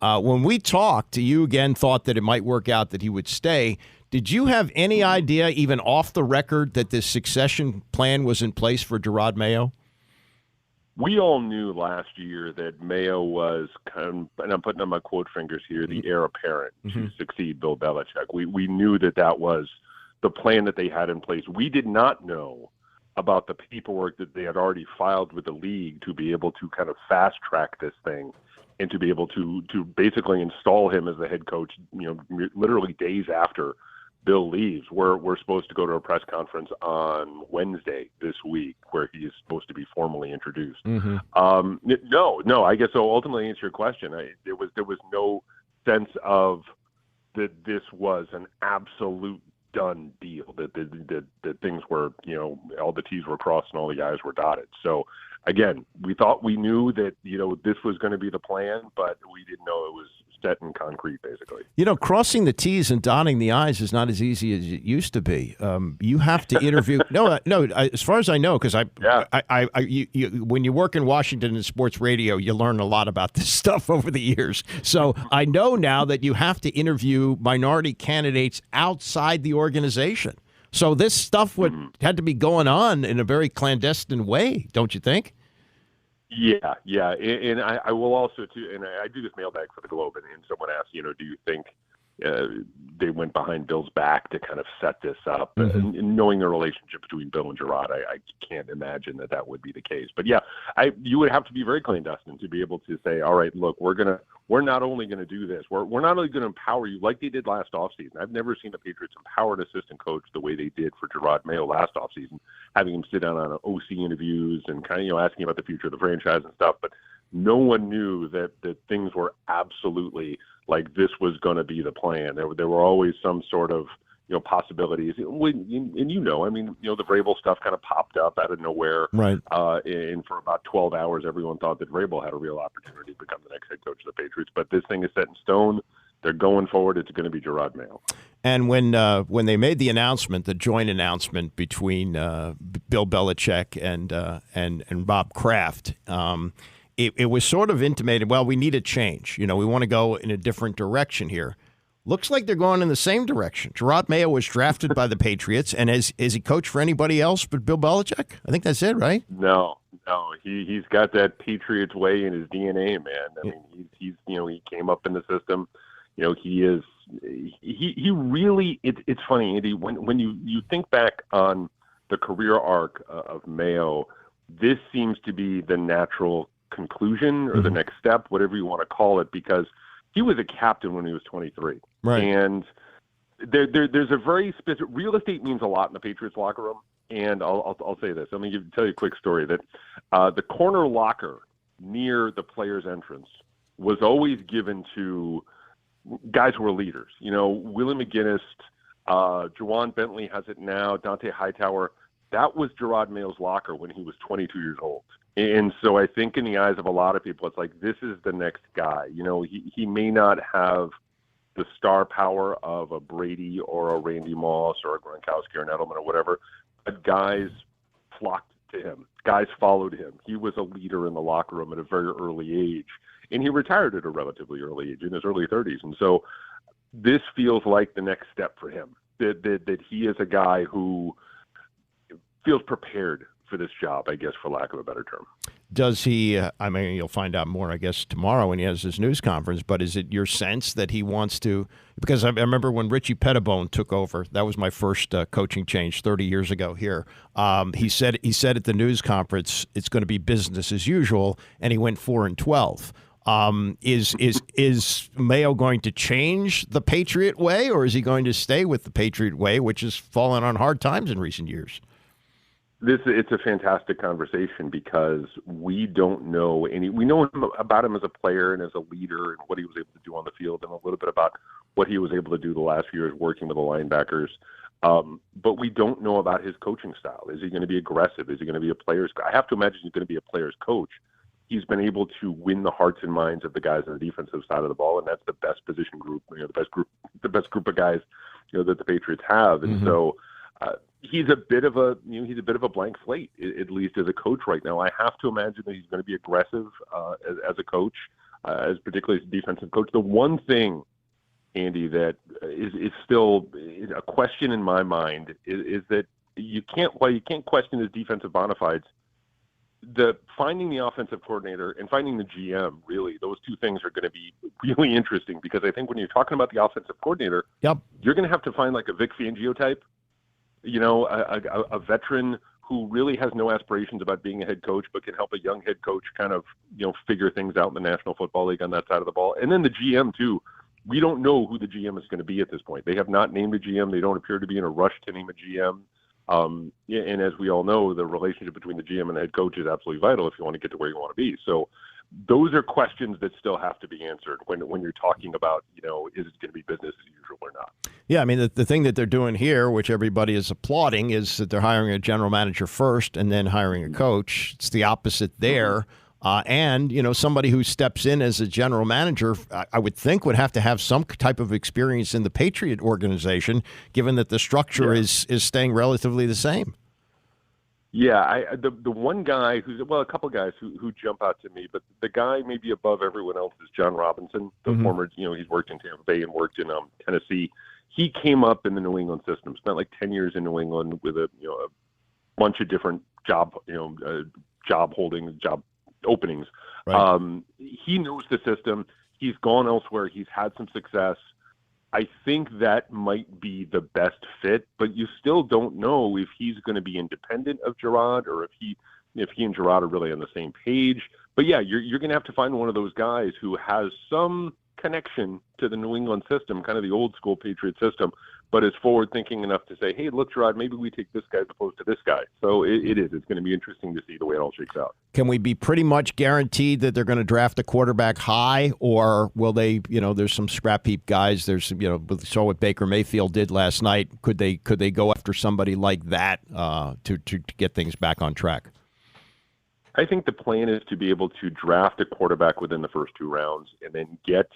when we talked, you again thought that it might work out that he would stay. Did you have any idea, even off the record, that this succession plan was in place for Gerard Mayo? We all knew last year that Mayo was and I'm putting on my quote fingers here, the heir apparent to succeed Bill Belichick. We knew that was the plan that they had in place. We did not know about the paperwork that they had already filed with the league to be able to kind of fast track this thing and to be able to basically install him as the head coach, literally days after Bill leaves. We're supposed to go to a press conference on Wednesday this week where he is supposed to be formally introduced. No, I guess so. Ultimately, to answer your question, there was no sense of that this was an absolute done deal, that things were, all the T's were crossed and all the I's were dotted. So again, we knew that, this was going to be the plan, but we didn't know it was set in concrete, basically. Crossing the T's and dotting the I's is not as easy as it used to be. You have to interview. No. As far as I know, because when you work in Washington in sports radio, you learn a lot about this stuff over the years. So I know now that you have to interview minority candidates outside the organization. So this stuff had to be going on in a very clandestine way, don't you think? Yeah. And I will also, too, and I do this mailbag for the Globe, and someone asked, do you think they went behind Bill's back to kind of set this up? And knowing the relationship between Bill and Gerard, I can't imagine that would be the case. But yeah, you would have to be very clandestine to be able to say, all right, look, we're not only going to do this, we're not only going to empower you like they did last offseason. I've never seen the Patriots empower an assistant coach the way they did for Gerard Mayo last offseason, having him sit down on OC interviews and kind of, asking about the future of the franchise and stuff. But no one knew that things were absolutely like this was going to be the plan. There were always some sort of, possibilities. The Vrabel stuff kind of popped up out of nowhere. Right. And for about 12 hours, everyone thought that Vrabel had a real opportunity to become the next head coach of the Patriots. But this thing is set in stone. They're going forward. It's going to be Gerard Mayo. And when they made the announcement, the joint announcement between Bill Belichick and Bob Kraft, it was sort of intimated, well, we need a change. We want to go in a different direction here. Looks like they're going in the same direction. Gerard Mayo was drafted by the Patriots, and is he coached for anybody else but Bill Belichick? I think that's it, right? No. He's got that Patriots way in his DNA, man. I mean, he's he came up in the system. He really. It's funny, Andy. When you think back on the career arc of Mayo, this seems to be the natural conclusion or the next step, whatever you want to call it, because he was a captain when he was 23. Right. And there's a very specific – real estate means a lot in the Patriots locker room. And I'll say this. Let me tell you a quick story that the corner locker near the player's entrance was always given to guys who were leaders. Willie McGinnis, Juwan Bentley has it now, Dante Hightower. That was Gerard Mayo's locker when he was 22 years old. And so I think in the eyes of a lot of people, it's like, this is the next guy. He may not have the star power of a Brady or a Randy Moss or a Gronkowski or an Edelman or whatever, but guys flocked to him. Guys followed him. He was a leader in the locker room at a very early age, and he retired at a relatively early age, in his early 30s. And so this feels like the next step for him, that he is a guy who feels prepared for this job, I guess, for lack of a better term. Does he, you'll find out more, I guess, tomorrow when he has his news conference, but is it your sense that he wants to, because I remember when Richie Pettibone took over, that was my first coaching change 30 years ago here. He said at the news conference, it's going to be business as usual, and he went 4-12. Is Mayo going to change the Patriot way, or is he going to stay with the Patriot way, which has fallen on hard times in recent years? It's a fantastic conversation because we don't know we know about him as a player and as a leader and what he was able to do on the field and a little bit about what he was able to do the last few years working with the linebackers. But we don't know about his coaching style. Is he going to be aggressive? Is he going to be a player's coach? I have to imagine he's going to be a player's coach. He's been able to win the hearts and minds of the guys on the defensive side of the ball, and that's the best position group, the best group of guys, that the Patriots have. And so he's a bit of a blank slate, at least as a coach right now. I have to imagine that he's going to be aggressive as a coach, as particularly as a defensive coach. The one thing, Andy, that is still a question in my mind is that you can't question his defensive bona fides. Finding the offensive coordinator and finding the GM, really, those two things are going to be really interesting, because I think when you're talking about the offensive coordinator, you're going to have to find like a Vic Fangio type, a veteran who really has no aspirations about being a head coach, but can help a young head coach kind of, figure things out in the National Football League on that side of the ball. And then the GM too. We don't know who the GM is going to be at this point. They have not named a GM. They don't appear to be in a rush to name a GM. And as we all know, the relationship between the GM and the head coach is absolutely vital if you want to get to where you want to be. So those are questions that still have to be answered when you're talking about, is it going to be business as usual or not? Yeah, I mean, the thing that they're doing here, which everybody is applauding, is that they're hiring a general manager first and then hiring a coach. It's the opposite there. And, somebody who steps in as a general manager, I would think would have to have some type of experience in the Patriot organization, given that the structure is staying relatively the same. Yeah, the one guy a couple guys who jump out to me, but the guy maybe above everyone else is John Robinson, the former, he's worked in Tampa Bay and worked in Tennessee. He came up in the New England system, spent like 10 years in New England with a bunch of different job openings. Right. He knows the system. He's gone elsewhere. He's had some success. I think that might be the best fit, but you still don't know if he's going to be independent of Gerard or if he and Gerard are really on the same page. But yeah, you're going to have to find one of those guys who has some connection to the New England system, kind of the old school Patriot system, but is forward thinking enough to say, hey, look, Gerard, maybe we take this guy as opposed to this guy. So it's going to be interesting to see the way it all shakes out. Can we be pretty much guaranteed that they're going to draft a quarterback high, or will they, there's some scrap heap guys, there's, saw what Baker Mayfield did last night. Could they go after somebody like that to get things back on track? I think the plan is to be able to draft a quarterback within the first 2 rounds and then get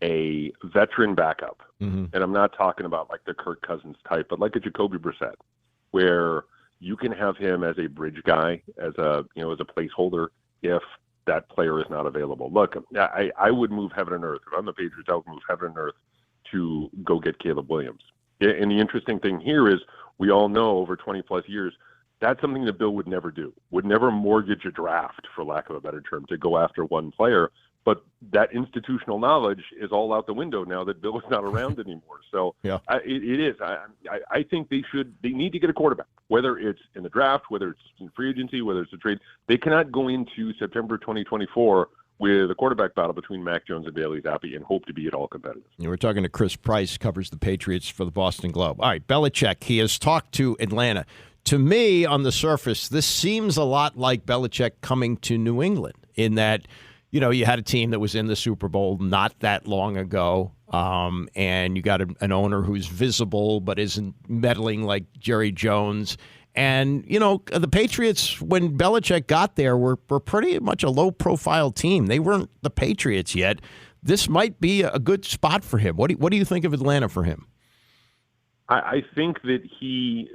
a veteran backup. Mm-hmm. And I'm not talking about like the Kirk Cousins type, but like a Jacoby Brissett, where you can have him as a bridge guy, as a placeholder if that player is not available. Look, I would move heaven and earth. If I'm the Patriots, I would move heaven and earth to go get Caleb Williams. And the interesting thing here is we all know over 20 plus years, that's something that Bill would never do, would never mortgage a draft, for lack of a better term, to go after one player. But that institutional knowledge is all out the window now that Bill is not around anymore. So yeah. It is. I think they need to get a quarterback, whether it's in the draft, whether it's in free agency, whether it's a trade. They cannot go into September 2024 with a quarterback battle between Mac Jones and Bailey Zappi and hope to be at all competitive. We're talking to Chris Price, covers the Patriots for the Boston Globe. All right, Belichick, he has talked to Atlanta. To me, on the surface, this seems a lot like Belichick coming to New England in that, you had a team that was in the Super Bowl not that long ago, and you got an owner who's visible but isn't meddling like Jerry Jones. And, the Patriots, when Belichick got there, were pretty much a low-profile team. They weren't the Patriots yet. This might be a good spot for him. What do you think of Atlanta for him? I think that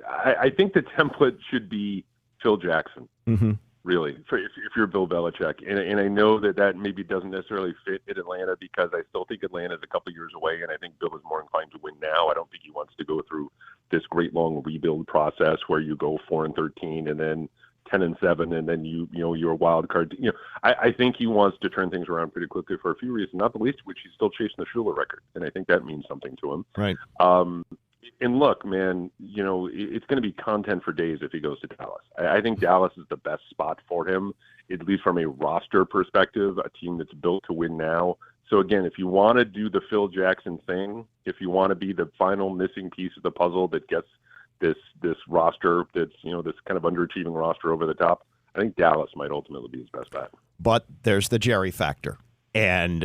I think the template should be Phil Jackson. Mm-hmm. Really, if you're Bill Belichick. And I know that maybe doesn't necessarily fit in Atlanta because I still think Atlanta is a couple years away, and I think Bill is more inclined to win now. I don't think he wants to go through this great long rebuild process where you go 4-13 and then 10-7 and then you're a wild card. I think he wants to turn things around pretty quickly for a few reasons, not the least of which he's still chasing the Shula record, and I think that means something to him. Right. And look, man, it's going to be content for days if he goes to Dallas. I think Dallas is the best spot for him, at least from a roster perspective, a team that's built to win now. So, again, if you want to do the Phil Jackson thing, if you want to be the final missing piece of the puzzle that gets this roster that's, this kind of underachieving roster over the top, I think Dallas might ultimately be his best bet. But there's the Jerry factor. And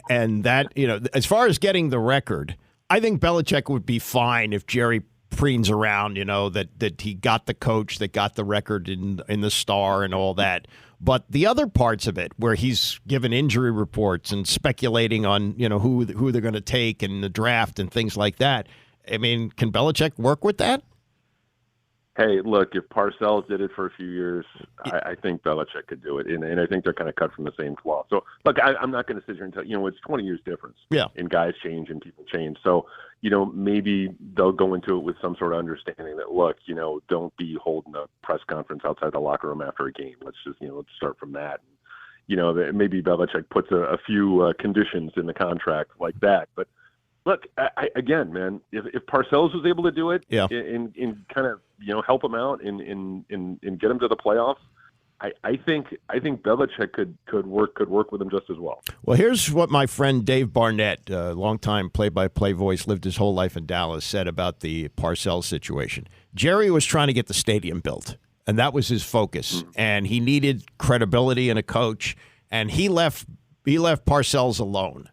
and that, as far as getting the record, I think Belichick would be fine if Jerry preens around, that he got the coach that got the record in the Star and all that. But the other parts of it, where he's given injury reports and speculating on, who they're going to take in the draft and things like that, I mean, can Belichick work with that? Hey, look, if Parcells did it for a few years, I think Belichick could do it, and I think they're kind of cut from the same cloth. So, look, I'm not going to sit here and tell it's 20 years difference. Yeah. And guys change and people change. So, maybe they'll go into it with some sort of understanding that, look, don't be holding a press conference outside the locker room after a game. Let's just, let's start from that. Maybe Belichick puts a few conditions in the contract like that, but. Look, again, man, if Parcells was able to do it and kind of, help him out and get him to the playoffs, I think Belichick could work with him just as well. Well, here's what my friend Dave Barnett, a longtime play-by-play voice, lived his whole life in Dallas, said about the Parcells situation. Jerry was trying to get the stadium built, and that was his focus. And he needed credibility in a coach, and he left Parcells alone.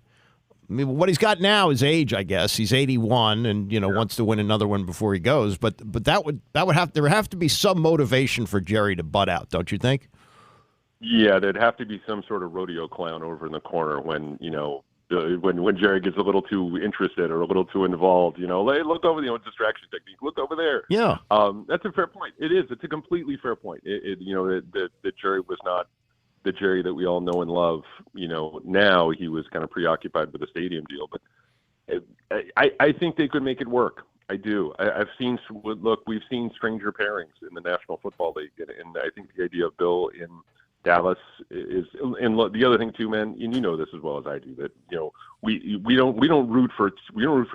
I mean, what he's got now is age, I guess. He's 81 and, wants to win another one before he goes. But there would have to be some motivation for Jerry to butt out, don't you think? Yeah, there'd have to be some sort of rodeo clown over in the corner when Jerry gets a little too interested or a little too involved. Hey, look over distraction technique. Look over there. Yeah, that's a fair point. It is. It's a completely fair point. That Jerry was not the Jerry that we all know and love. Now he was kind of preoccupied with the stadium deal, but I think they could make it work. I do. We've seen stranger pairings in the National Football League, and I think the idea of Bill in Dallas is, and the other thing too, man, and you know this as well as I do, that we don't root for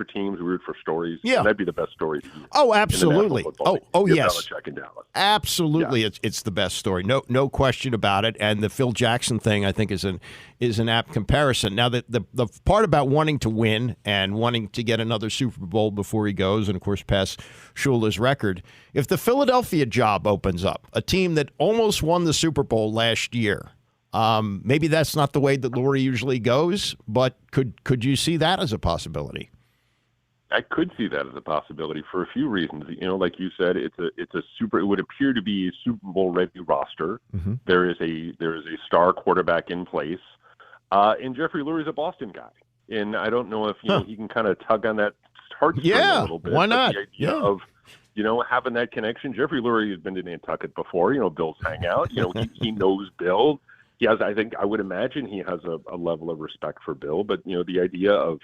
teams, we root for stories. Yeah, and that'd be the best story. Oh, absolutely. Oh, yes. Belichick in Dallas. Absolutely, yeah. It's the best story. No question about it. And the Phil Jackson thing, I think, is an apt comparison. Now, the part about wanting to win and wanting to get another Super Bowl before he goes, and of course pass Shula's record. If the Philadelphia job opens up, a team that almost won the Super Bowl last year, maybe that's not the way that Lurie usually goes, but could you see that as a possibility? I could see that as a possibility for a few reasons. Like you said, it would appear to be a Super Bowl ready roster. Mm-hmm. There is a star quarterback in place, and Jeffrey Lurie's a Boston guy, and I don't know if he can kind of tug on that heartstring a little bit. Why not? The idea of having that connection. Jeffrey Lurie has been to Nantucket before. Bill's hangout. He knows Bill. He has. I would imagine he has a level of respect for Bill. But the idea of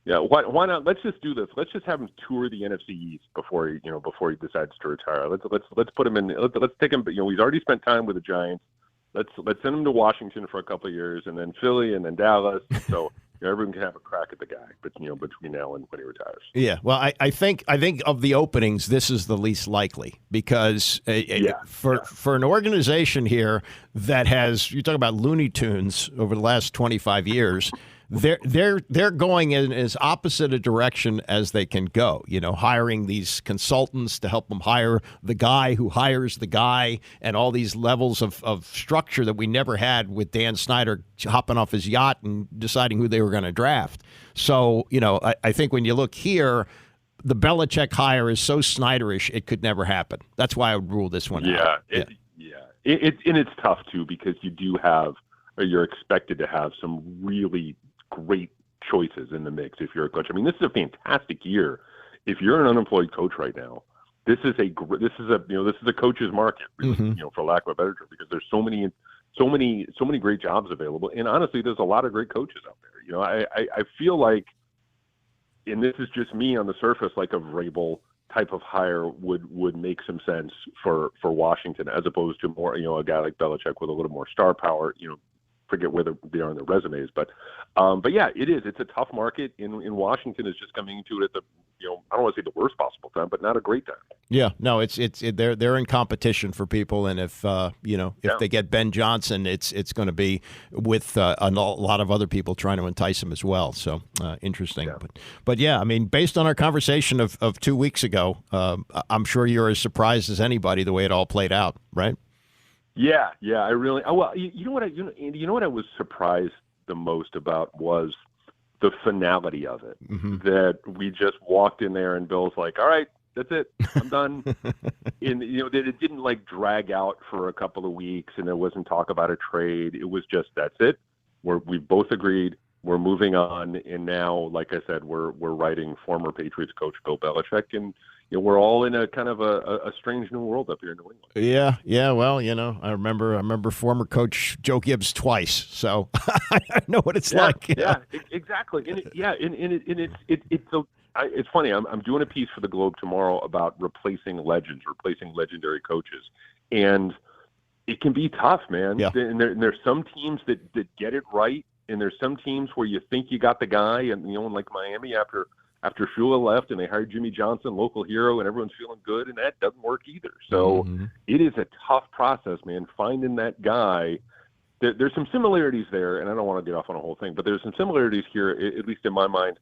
why not? Let's just do this. Let's just have him tour the NFC East before he decides to retire. Let's put him in. Let's take him. He's already spent time with the Giants. Let's send him to Washington for a couple of years, and then Philly, and then Dallas. So everyone can have a crack at the guy. But between now and when he retires. Yeah. Well, I think of the openings, this is the least likely because for an organization here that has, you talk about Looney Tunes over the last 25 years. They're going in as opposite a direction as they can go, hiring these consultants to help them hire the guy who hires the guy, and all these levels of structure that we never had with Dan Snyder hopping off his yacht and deciding who they were going to draft. So, I think when you look here, the Belichick hire is so Snyderish, it could never happen. That's why I would rule this one out. It's tough too, because you're expected to have some really great choices in the mix if you're a coach. I mean, this is a fantastic year. If you're an unemployed coach right now, this is a coach's market, really, Mm-hmm. For lack of a better term, because there's so many great jobs available, and honestly, there's a lot of great coaches out there. I feel like, and this is just me on the surface, like a Vrabel type of hire would make some sense for Washington, as opposed to more, a guy like Belichick with a little more star power. Forget where they are in their resumes, but yeah, it is. It's a tough market. In Washington is just coming into it at the, I don't want to say the worst possible time, but not a great time. Yeah, no, they're in competition for people, and if they get Ben Johnson, it's going to be with a lot of other people trying to entice him as well. So interesting, yeah. But yeah, I mean, based on our conversation of 2 weeks ago, I'm sure you're as surprised as anybody the way it all played out, right? Yeah, I really. Well, you know what I was surprised the most about was the finality of it. Mm-hmm. That we just walked in there and Bill's like, "All right, that's it, I'm done." And that it didn't like drag out for a couple of weeks, and there wasn't talk about a trade. It was just, that's it. We both agreed We're moving on, and now, like I said, we're writing former Patriots coach Bill Belichick, and we're all in a kind of a strange new world up here in New England. Yeah. Well, I remember former coach Joe Gibbs twice, so I know what it's like. Exactly. And it's funny. I'm doing a piece for the Globe tomorrow about replacing legendary coaches, and it can be tough, man. Yeah. And there's some teams that get it right. And there's some teams where you think you got the guy, and like Miami after Shula left, and they hired Jimmy Johnson, local hero, and everyone's feeling good, and that doesn't work either. So it is a tough process, man. Finding that guy. There's some similarities there, and I don't want to get off on a whole thing, but there's some similarities here, at least in my mind.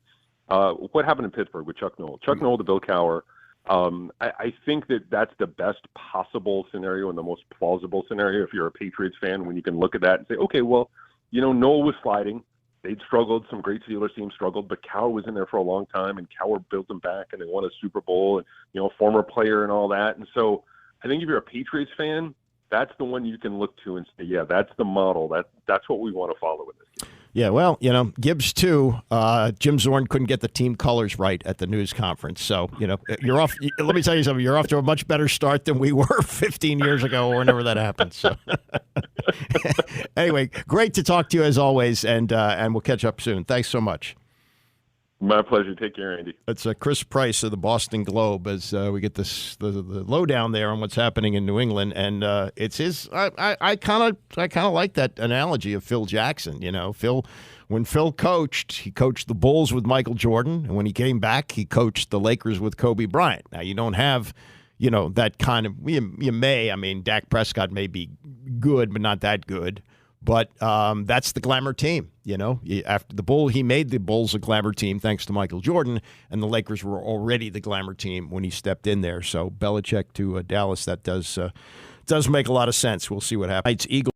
What happened in Pittsburgh with Chuck Noll? Chuck Noll to Bill Cowher. I think that's the best possible scenario and the most plausible scenario if you're a Patriots fan, when you can look at that and say, okay, well, Noel was sliding. They'd struggled. Some great Steelers teams struggled, but Cowher was in there for a long time, and Cowher built them back, and they won a Super Bowl, and, former player and all that. And so I think if you're a Patriots fan, that's the one you can look to and say, yeah, that's the model. That's what we want to follow in this game. Yeah, well, Gibbs too. Jim Zorn couldn't get the team colors right at the news conference. So, you're off. Let me tell you something. You're off to a much better start than we were 15 years ago or whenever that happened. So, anyway, great to talk to you as always, and we'll catch up soon. Thanks so much. My pleasure. Take care, Andy. It's Chris Price of the Boston Globe as we get the lowdown there on what's happening in New England, and it's his. I kind of like that analogy of Phil Jackson. When Phil coached, he coached the Bulls with Michael Jordan, and when he came back, he coached the Lakers with Kobe Bryant. Now you don't have, that kind of. You may. I mean, Dak Prescott may be good, but not that good. But that's the glamour team, After the Bull, he made the Bulls a glamour team thanks to Michael Jordan, and the Lakers were already the glamour team when he stepped in there. So Belichick to Dallas, that does make a lot of sense. We'll see what happens. Eagles.